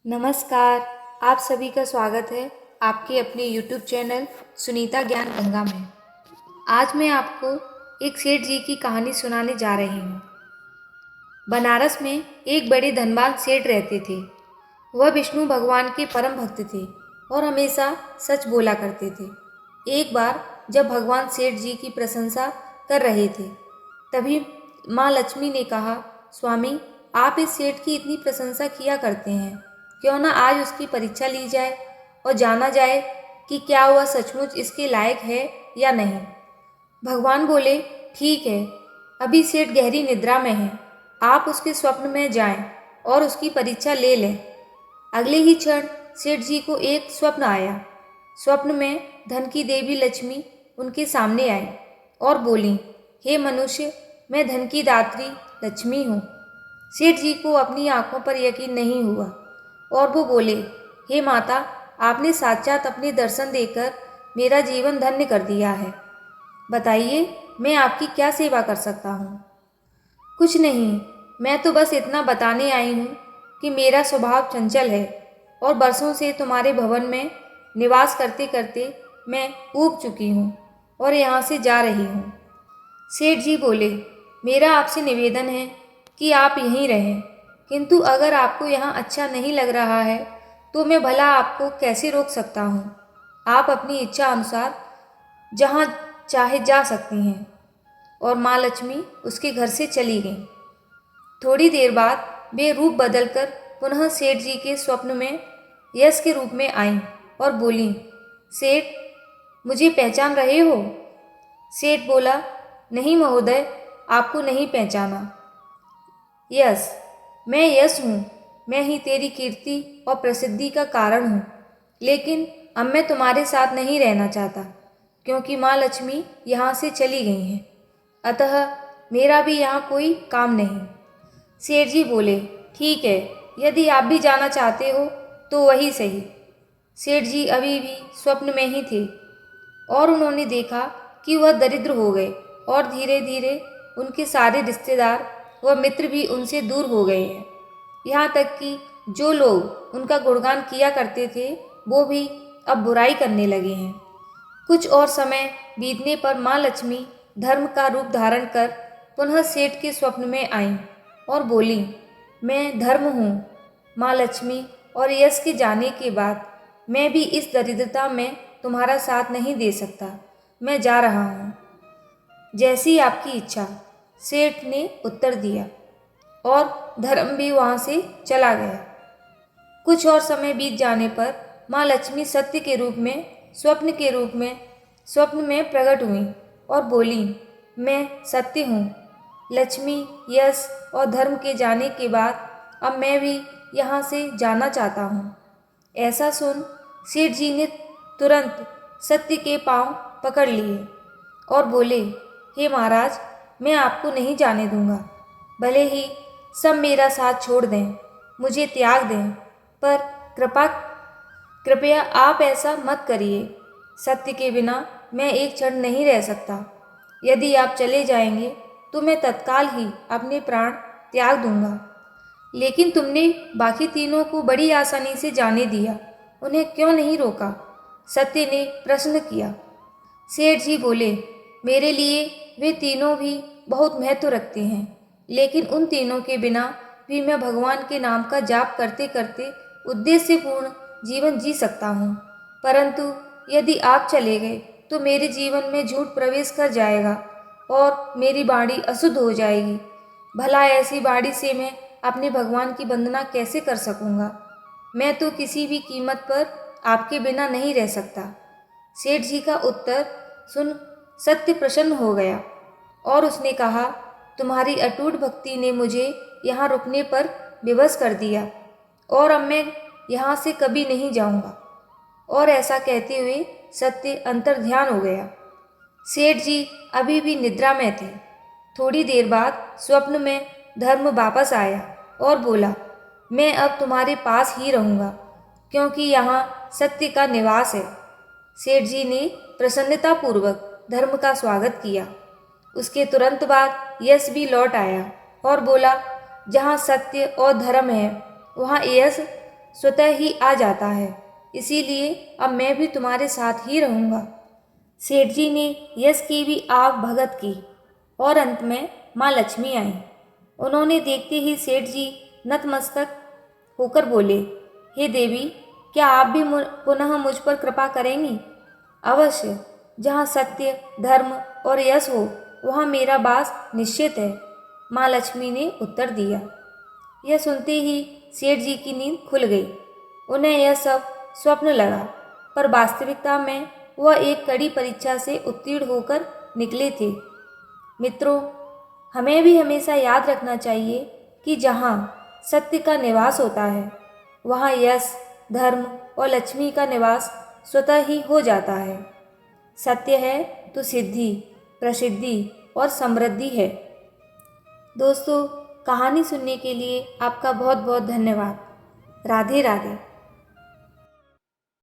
नमस्कार। आप सभी का स्वागत है आपके अपने YouTube चैनल सुनीता ज्ञान गंगा में। आज मैं आपको एक सेठ जी की कहानी सुनाने जा रही हूँ। बनारस में एक बड़े धनवान सेठ रहते थे। वह विष्णु भगवान के परम भक्त थे और हमेशा सच बोला करते थे। एक बार जब भगवान सेठ जी की प्रशंसा कर रहे थे, तभी माँ लक्ष्मी ने कहा, स्वामी, आप इस सेठ की इतनी प्रशंसा किया करते हैं, क्यों ना आज उसकी परीक्षा ली जाए और जाना जाए कि क्या वह सचमुच इसके लायक है या नहीं। भगवान बोले, ठीक है, अभी सेठ गहरी निद्रा में है, आप उसके स्वप्न में जाएं और उसकी परीक्षा ले लें। अगले ही क्षण सेठ जी को एक स्वप्न आया। स्वप्न में धन की देवी लक्ष्मी उनके सामने आई और बोली, हे मनुष्य, मैं धन की दात्री लक्ष्मी हूँ। सेठ जी को अपनी आंखों पर यकीन नहीं हुआ और वो बोले, हे माता, आपने साक्षात अपने दर्शन देकर मेरा जीवन धन्य कर दिया है। बताइए, मैं आपकी क्या सेवा कर सकता हूँ। कुछ नहीं, मैं तो बस इतना बताने आई हूँ कि मेरा स्वभाव चंचल है और बरसों से तुम्हारे भवन में निवास करते करते मैं ऊब चुकी हूँ और यहाँ से जा रही हूँ। सेठ जी बोले, मेरा आपसे निवेदन है कि आप यहीं रहें, किंतु अगर आपको यहाँ अच्छा नहीं लग रहा है तो मैं भला आपको कैसे रोक सकता हूँ। आप अपनी इच्छा अनुसार जहाँ चाहे जा सकती हैं। और माँ लक्ष्मी उसके घर से चली गई। थोड़ी देर बाद वे रूप बदलकर पुनः सेठ जी के स्वप्न में यश के रूप में आईं और बोली, सेठ, मुझे पहचान रहे हो। सेठ बोला, नहीं महोदय, आपको नहीं पहचाना। यश, मैं यश हूँ, मैं ही तेरी कीर्ति और प्रसिद्धि का कारण हूँ। लेकिन अब मैं तुम्हारे साथ नहीं रहना चाहता, क्योंकि माँ लक्ष्मी यहाँ से चली गई हैं। अतः मेरा भी यहाँ कोई काम नहीं। सेठ जी बोले, ठीक है, यदि आप भी जाना चाहते हो तो वही सही। सेठ जी अभी भी स्वप्न में ही थे और उन्होंने देखा कि वह दरिद्र हो गए और धीरे धीरे उनके सारे रिश्तेदार व मित्र भी उनसे दूर हो गए हैं। यहाँ तक कि जो लोग उनका गुणगान किया करते थे वो भी अब बुराई करने लगे हैं। कुछ और समय बीतने पर माँ लक्ष्मी धर्म का रूप धारण कर पुनः सेठ के स्वप्न में आईं और बोली, मैं धर्म हूँ माँ लक्ष्मी, और यश के जाने के बाद मैं भी इस दरिद्रता में तुम्हारा साथ नहीं दे सकता। मैं जा रहा हूँ। जैसी आपकी इच्छा, सेठ ने उत्तर दिया और धर्म भी वहाँ से चला गया। कुछ और समय बीत जाने पर माँ लक्ष्मी सत्य के रूप में स्वप्न में प्रकट हुई और बोली, मैं सत्य हूँ। लक्ष्मी, यश और धर्म के जाने के बाद अब मैं भी यहाँ से जाना चाहता हूँ। ऐसा सुन सेठ जी ने तुरंत सत्य के पांव पकड़ लिए और बोले, हे महाराज, मैं आपको नहीं जाने दूंगा। भले ही सब मेरा साथ छोड़ दें, मुझे त्याग दें, पर कृपया आप ऐसा मत करिए। सत्य के बिना मैं एक क्षण नहीं रह सकता। यदि आप चले जाएंगे तो मैं तत्काल ही अपने प्राण त्याग दूंगा। लेकिन तुमने बाकी तीनों को बड़ी आसानी से जाने दिया, उन्हें क्यों नहीं रोका? सत्य ने प्रश्न किया। सेठ जी बोले, मेरे लिए वे तीनों भी बहुत महत्व रखते हैं, लेकिन उन तीनों के बिना भी मैं भगवान के नाम का जाप करते करते उद्देश्यपूर्ण जीवन जी सकता हूँ। परंतु यदि आप चले गए तो मेरे जीवन में झूठ प्रवेश कर जाएगा और मेरी वाणी अशुद्ध हो जाएगी। भला ऐसी वाणी से मैं अपने भगवान की वंदना कैसे कर सकूँगा? मैं तो किसी भी कीमत पर आपके बिना नहीं रह सकता। सेठ जी का उत्तर सुन सत्य प्रसन्न हो गया और उसने कहा, तुम्हारी अटूट भक्ति ने मुझे यहाँ रुकने पर विवश कर दिया और अब मैं यहाँ से कभी नहीं जाऊँगा। और ऐसा कहते हुए सत्य अंतर्ध्यान हो गया। सेठ जी अभी भी निद्रा में थे। थोड़ी देर बाद स्वप्न में धर्म वापस आया और बोला, मैं अब तुम्हारे पास ही रहूँगा, क्योंकि यहाँ सत्य का निवास है। सेठ जी ने प्रसन्नतापूर्वक धर्म का स्वागत किया। उसके तुरंत बाद यश भी लौट आया और बोला, जहाँ सत्य और धर्म है वहाँ यश स्वतः ही आ जाता है, इसीलिए अब मैं भी तुम्हारे साथ ही रहूँगा। सेठ जी ने यश की भी आव भगत की और अंत में माँ लक्ष्मी आई। उन्होंने देखते ही सेठ जी नतमस्तक होकर बोले, हे देवी, क्या आप भी पुनः मुझ पर कृपा करेंगी? अवश्य, जहाँ सत्य, धर्म और यश हो वहाँ मेरा वास निश्चित है, माँ लक्ष्मी ने उत्तर दिया। यह सुनते ही सेठ जी की नींद खुल गई। उन्हें यह सब स्वप्न लगा, पर वास्तविकता में वह एक कड़ी परीक्षा से उत्तीर्ण होकर निकले थे। मित्रों, हमें भी हमेशा याद रखना चाहिए कि जहाँ सत्य का निवास होता है वहाँ यश, धर्म और लक्ष्मी का निवास स्वतः ही हो जाता है। सत्य है तो सिद्धि, प्रसिद्धि और समृद्धि है। दोस्तों, कहानी सुनने के लिए आपका बहुत बहुत धन्यवाद। राधे राधे।